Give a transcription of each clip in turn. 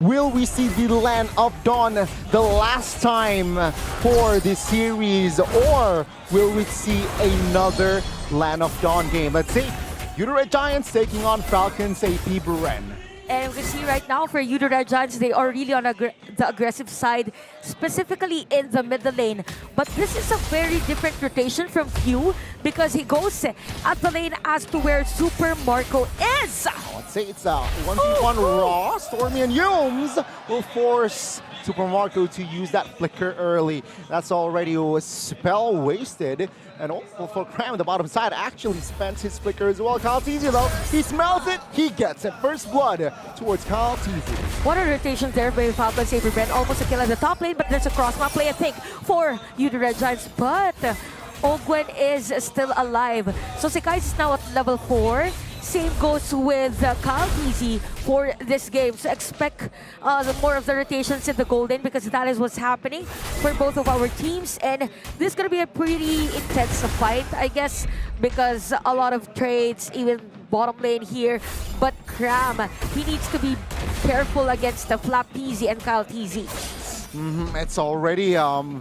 Will we see the land of Dawn the last time for this series, or will we see another Land of Dawn game? Let's see. Red Giants taking on Falcons AP BREN. And we see right now for Red Giants, they are really on the aggressive side, specifically in the middle lane. But this is a very different rotation from Q because he goes at the lane as to where Super Marco is. Let's say it's a 1v1 Raw. Stormy and Yumes will force Super Marco to use that flicker early. That's already a spell wasted. And also for Cram on the bottom side actually spent his flicker as well. Kaltizi though, he smells it, he gets it. First blood towards Kaltizi. What a rotation there by Falcons AP BREN. Almost a kill at the top lane, but there's a cross-map play, I think, for Red Giants. But Ogwen is still alive. So Sekais is now at level 4. Same goes with Kaltizi for this game. So expect more of the rotations in the golden because that is what's happening for both of our teams. And this is going to be a pretty intense fight, I guess, because a lot of trades, even bottom lane here. But Cram, he needs to be careful against the Flapteezy and Kaltizi. It's already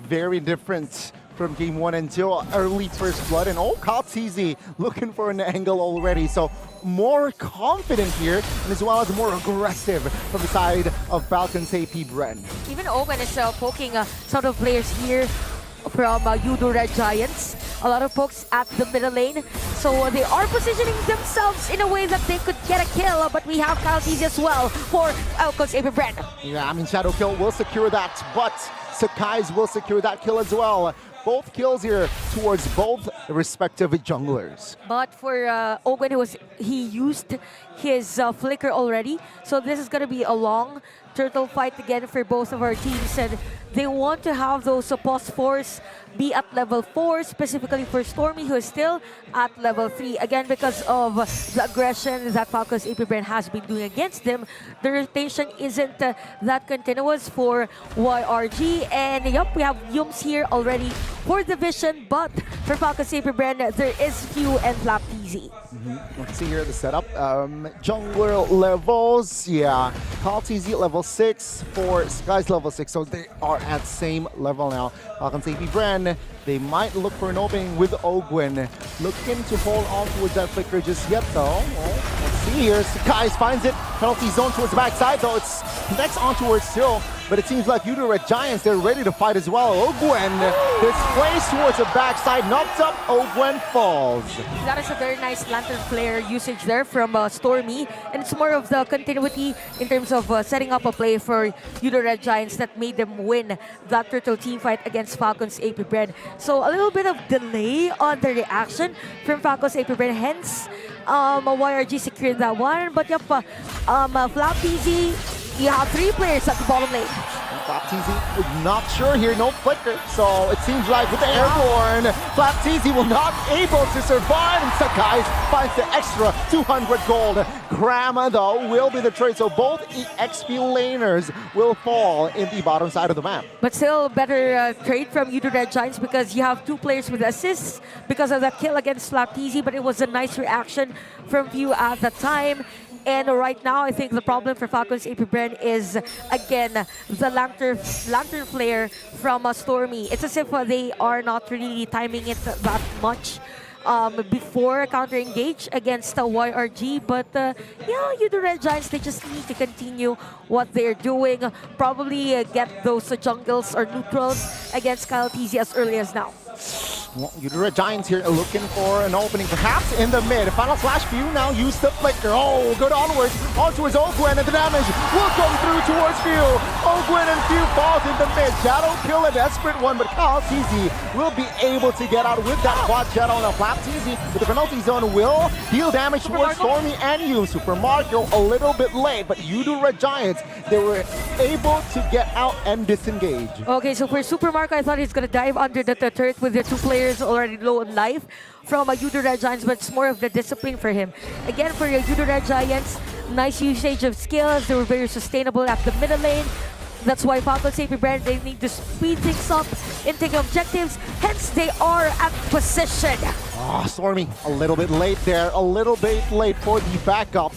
very different from game 1 until early first blood. And Kaltizi looking for an angle already. So more confident here, and as well as more aggressive from the side of Falcons AP BREN. Even Owen is poking some of players here from Red Giants. A lot of pokes at the middle lane. So they are positioning themselves in a way that they could get a kill, but we have Kaltizi as well for Falcons AP BREN. Yeah, I mean, Shadow Kill will secure that, but Sekais will secure that kill as well. Both kills here towards both respective junglers. But for Owen, he used his flicker already. So this is going to be a long turtle fight again for both of our teams. And they want to have those post fours be at level 4, specifically for Stormy, who is still at level 3. Again, because of the aggression that Falcons AP BREN has been doing against them, the rotation isn't that continuous for YRG. And yep, we have Yumes here already for the vision, but for Falcons AP BREN, there is Few and Flapteezy. Let's see here the setup. Jungler levels, yeah. Kaltizi at level 6, for Skies level 6, so they are at same level now. Falcons AP BREN, they might look for an opening with Ogwen. Looking to hold on towards that flicker just yet though. Well, let's see here, Skies finds it. Penalty zone towards the backside though. It's connects on towards still. But it seems like Red Giants, they're ready to fight as well. Ogwen displays towards the backside, knocks up, Ogwen falls. That is a very nice lantern flare usage there from Stormy. And it's more of the continuity in terms of setting up a play for Red Giants that made them win that turtle team fight against Falcons AP BREN. So a little bit of delay on the reaction from Falcons AP BREN, hence YRG secured that one. But yep, Flapteezy, you have 3 players at the bottom lane. Flapteezy is not sure here, no flicker. So it seems like with the airborne, Flapteezy will not able to survive. And Sekais finds the extra 200 gold. Grama though will be the trade. So both XP laners will fall in the bottom side of the map. But still better trade from Red Giants because you have 2 players with assists because of that kill against Flapteezy. But it was a nice reaction from Few at the time. And right now, I think the problem for Falcons AP BREN is, again, the lantern flare from Stormy. It's as if they are not really timing it that much before counter-engage against YRG. But yeah, Red Giants, they just need to continue what they're doing. Probably get those jungles or neutrals against Kaltizi as early as now. Well, Red Giants here looking for an opening, perhaps in the mid. Final Flash Few now use the flicker. Oh, good onwards, on towards Ogwen, and the damage will come through towards Few. Ogwen and Few falls in the mid. Shadow Kill, a desperate one, but Kaltizi will be able to get out with that quad Shadow. Now Flapteezy with the penalty zone will deal damage towards Stormy and Yu. Super Mario a little bit late, but Red Giants, they were able to get out and disengage. Okay, so for Super Marco, I thought he's gonna dive under the turret with the 2 players already low on life from Red Giants, but it's more of the discipline for him. Again, for Red Giants, nice usage of skills. They were very sustainable at the middle lane. That's why Falcons AP BREN, they need to speed things up and take objectives. Hence, they are at position. Stormy, a little bit late there. A little bit late for the backup.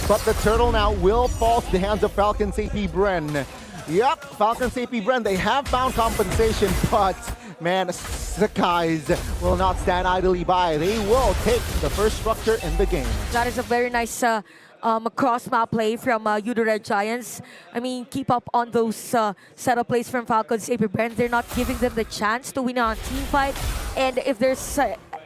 but the turtle now will fall to the hands of Falcons AP BREN. Yep, Falcons AP BREN, they have found compensation, but man, the guys will not stand idly by. They will take the first structure in the game. That is a very nice cross-map play from Udo Red Giants. I mean, keep up on those setup plays from Falcons AP BREN. They're not giving them the chance to win on team fight. And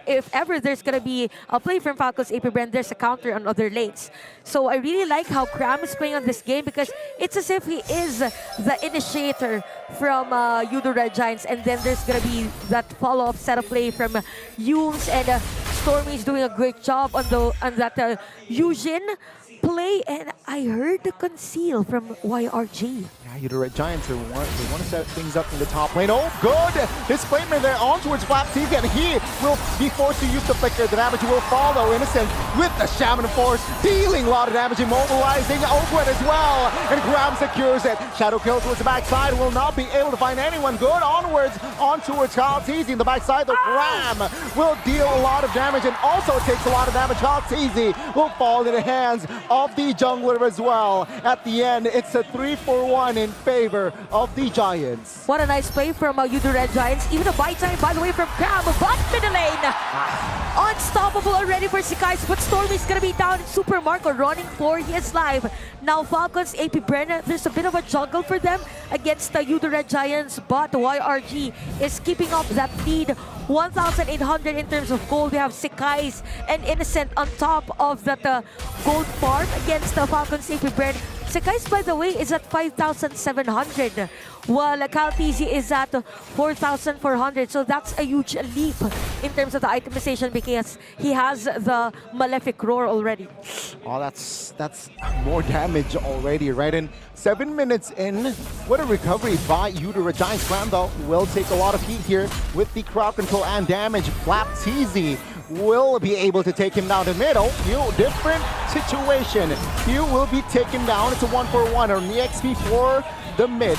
if ever there's gonna be a play from Falcons AP BREN, there's a counter on other lanes. So I really like how Cram is playing on this game because it's as if he is the initiator from Udo Red Giants, and then there's gonna be that follow-up setup play from Yumes, and Stormy is doing a great job on that Yujin play, and I heard the conceal from YRG. Yeah, the Red Giants they want to set things up in the top lane. Oh, good! His placement there on towards FLAPTZ, and he will be forced to use the flicker. The damage will follow Innocent with the Shaman Force, dealing a lot of damage, immobilizing Oakwood as well. And Graham secures it. Shadow kill towards the backside, will not be able to find anyone. Good onwards, on towards FLAPTZ in the backside, though Graham will deal a lot of damage and also takes a lot of damage. FLAPTZ will fall into the hands of the jungler as well. At the end, it's a 3-for-1 in favor of the Giants. What a nice play from Udo Red Giants. Even a buy time, by the way, from Cram, but middle lane. Unstoppable already for Sikais, but Stormy's gonna be down. Super Marco running for his life. Now Falcons AP BREN, there's a bit of a juggle for them against the Udo Red Giants, but YRG is keeping up that lead. 1,800 in terms of gold. We have Sikais and Innocent on top of that gold farm against the Falcons AP BREN. Sikais, by the way, is at 5,700, while FLAPTZ is at 4,400. So that's a huge leap in terms of the itemization because he has the Malefic Roar already. Oh, that's more damage already, right? And 7 minutes in, what a recovery by Udo Red Giants. Cram, though, will take a lot of heat here with the crowd control and damage. FLAPTZ will be able to take him down the middle. Different situation. You will be taken down. It's a 1-for-1 on the XP for the mid.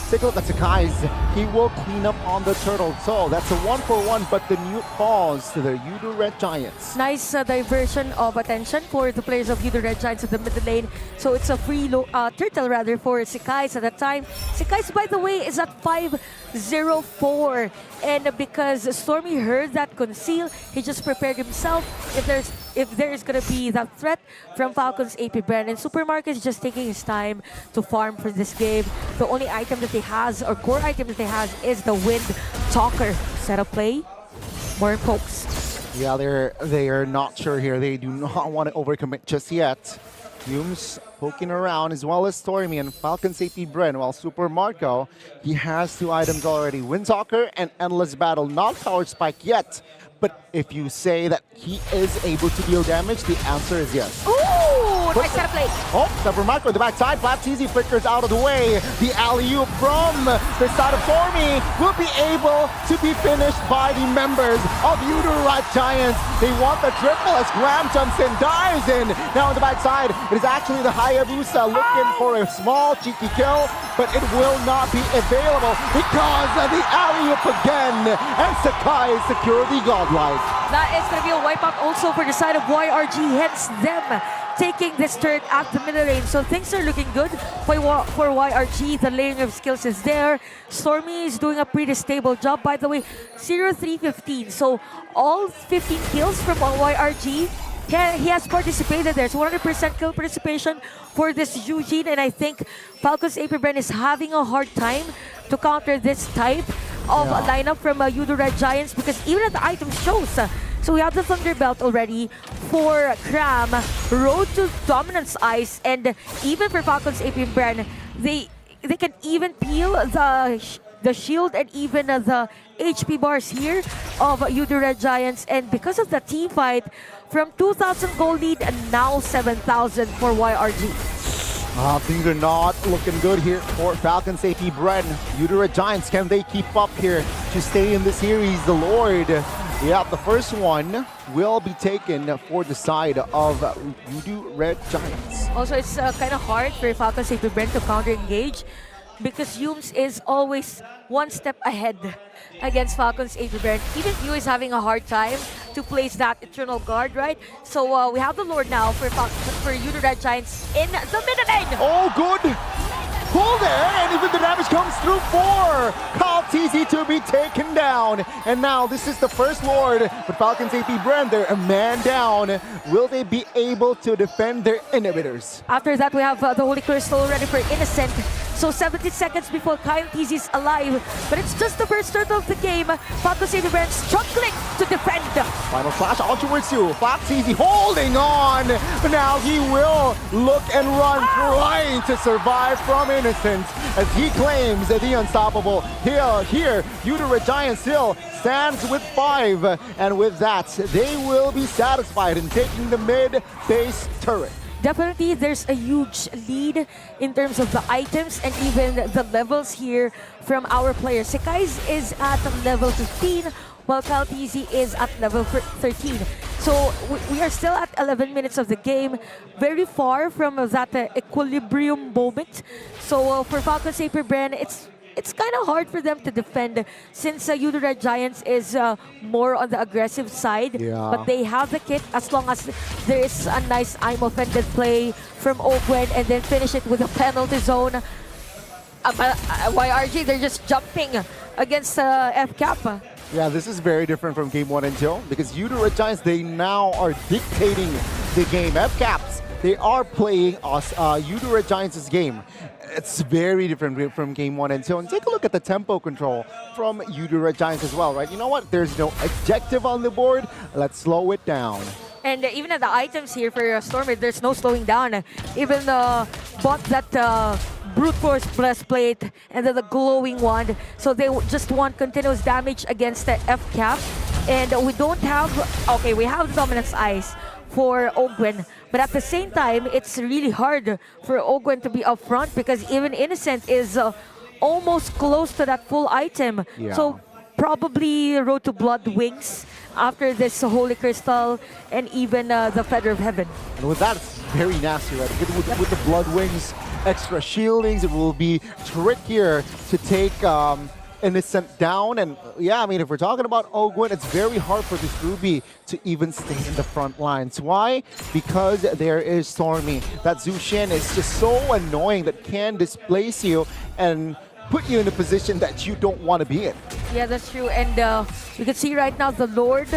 Take a look at Sakai's. He will clean up on the turtle. So that's a 1-for-1, but the mute falls to the Udo Red Giants. Nice diversion of attention for the players of Udo Red Giants at the middle lane. So it's a free turtle rather for Sikais at that time. Sikais, by the way, is at 504. And because Stormy heard that conceal, he just prepared himself if there is gonna be that threat from Falcons AP BREN. And Supermarket is just taking his time to farm for this game. The only item that he has, or core item that he has, is the Wind Talker. Setup play, more pokes. Yeah, they are not sure here. They do not want to overcommit just yet. Yumes poking around, as well as Stormy and Falcons AP BREN, while Super Marco, he has 2 items already. Windtalker and Endless Battle, not Power Spike yet. But if you say that he is able to deal damage, the answer is yes. Ooh, nice setup play. Oh, Super Marco on the backside. FLAPTZ flickers out of the way. The alley-oop from the side of Stormy will be able to be finished by the members of Udo Red Giants. They want the triple as Graham jumps in, dives in. Now on the backside, it is actually the Hayabusa looking for a small cheeky kill, but it will not be available because of the alley-oop again. And Sakai secure the godlike. That is going to be a wipeout also for the side of YRG, hence them taking this turret at the middle lane. So things are looking good for YRG. The layering of skills is there. Stormy is doing a pretty stable job, by the way. 0-3-15. So all 15 kills from YRG. He has participated there. So 100% kill participation for this Eugene. And I think Falcons AP BREN is having a hard time to counter this type of lineup from Udo Red Giants, because even at the item shows. So we have the Thunder Belt already for Cram, Road to Dominance Ice, and even for Falcons AP BREN, they can even peel the shield and even the HP bars here of Udo Red Giants. And because of the team fight, from 2,000 gold lead and now 7,000 for YRG. Things are not looking good here for Falcons AP BREN. Udo Red Giants, can they keep up here to stay in the series? The Lord. Yeah, the first one will be taken for the side of Udo Red Giants. Also, it's kind of hard for Falcons AP BREN to counter-engage because Yums is always one step ahead against Falcons AP BREN. Even Yu is having a hard time to place that Eternal Guard, right? So we have the Lord now for Udo Red Giants in the middle lane. Oh, good pull there, and even the damage comes through for CalTZ to be taken down. And now this is the first Lord, but Falcons AP BREN, they're a man down. Will they be able to defend their inhibitors? After that, we have the Holy Crystal ready for Innocent. So 70 seconds before CalTZ is alive, but it's just the first turtle of the game. Falcons AP BREN struggling to defend. Final flash on towards you. FALCONS holding on. Now he will look and run, trying to survive from Innocence as he claims the unstoppable hill here. Udo Red Giants still stands with 5, and with that, they will be satisfied in taking the mid base turret. Definitely, there's a huge lead in terms of the items and even the levels here from our players. Sekai's is at level 15, while CalTZ is at level 13. So we are still at 11 minutes of the game, very far from that equilibrium moment. So for Falcons AP BREN, it's kind of hard for them to defend since Udo Red Giants is more on the aggressive side. Yeah. But they have the kit as long as there is a nice I'm offended play from Ogwen and then finish it with a penalty zone. YRG, they're just jumping against FCAP. Yeah, this is very different from game 1 and 2 because Udo Red Giants, they now are dictating the game. FCAPs, they are playing us Udo Red Giants' game. It's very different from game 1 and 2. And take a look at the tempo control from Udo Red Giants as well, right? You know what? There's no objective on the board. Let's slow it down. And even at the items here for Stormer, there's no slowing down. Even bought that Brute Force breastplate and then the glowing wand. So they just want continuous damage against the FCAP. And we don't have... Okay, we have the Dominance Eyes for Ogwen, but at the same time, it's really hard for Ogwen to be up front because even Innocent is almost close to that full item. Yeah. So probably Road to Blood Wings after this Holy Crystal and even the Feather of Heaven. And with that, it's very nasty, right? With the Blood Wings, extra shieldings, it will be trickier to take Innocent down. And yeah, I mean, if we're talking about Ogwen, it's very hard for this Ruby to even stay in the front lines. Why? Because there is Stormy. That Zushin is just so annoying that can displace you and put you in a position that you don't want to be in. Yeah, that's true. And you can see right now the Lord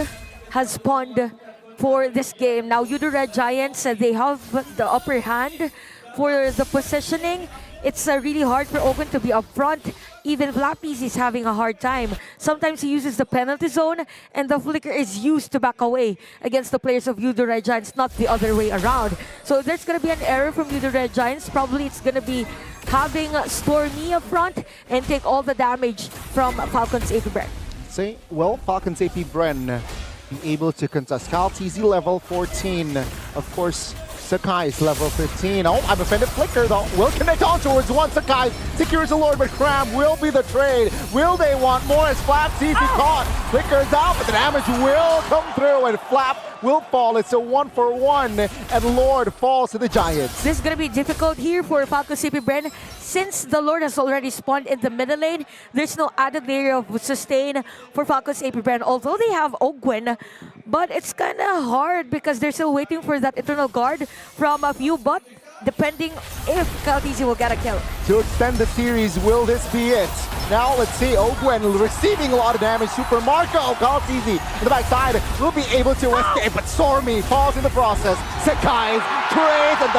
has spawned for this game. Now, Udo Red Giants, they have the upper hand for the positioning. It's really hard for Ogwen to be up front. Even Flappies is having a hard time. Sometimes he uses the penalty zone and the flicker is used to back away against the players of Udo Red Giants, not the other way around. So there's going to be an error from Udo Red Giants. Probably it's going to be having Stormy up front and take all the damage from Falcons AP BREN. See, well, Falcons AP BREN be able to contest CalTZ level 14. Of course, Sakai is level 15. Oh, I'm offended. Flicker, though, will connect on towards one. Sakai secures the Lord, but Cram will be the trade. Will they want more as Flap sees he caught? Flicker is out, but the damage will come through, and Flap will fall. It's a 1-for-1, and Lord falls to the Giants. This is going to be difficult here for Falcons AP BREN. Since the Lord has already spawned in the middle lane, there's no added layer of sustain for Falcons AP BREN, although they have Ogwen. But it's kind of hard because they're still waiting for that Eternal Guard from a few, but depending if CalTZ will get a kill. To extend the series, will this be it? Now let's see, Ogwen receiving a lot of damage. Super Marco, CalTZ in the backside will be able to escape, but Stormy falls in the process. Sakai trades and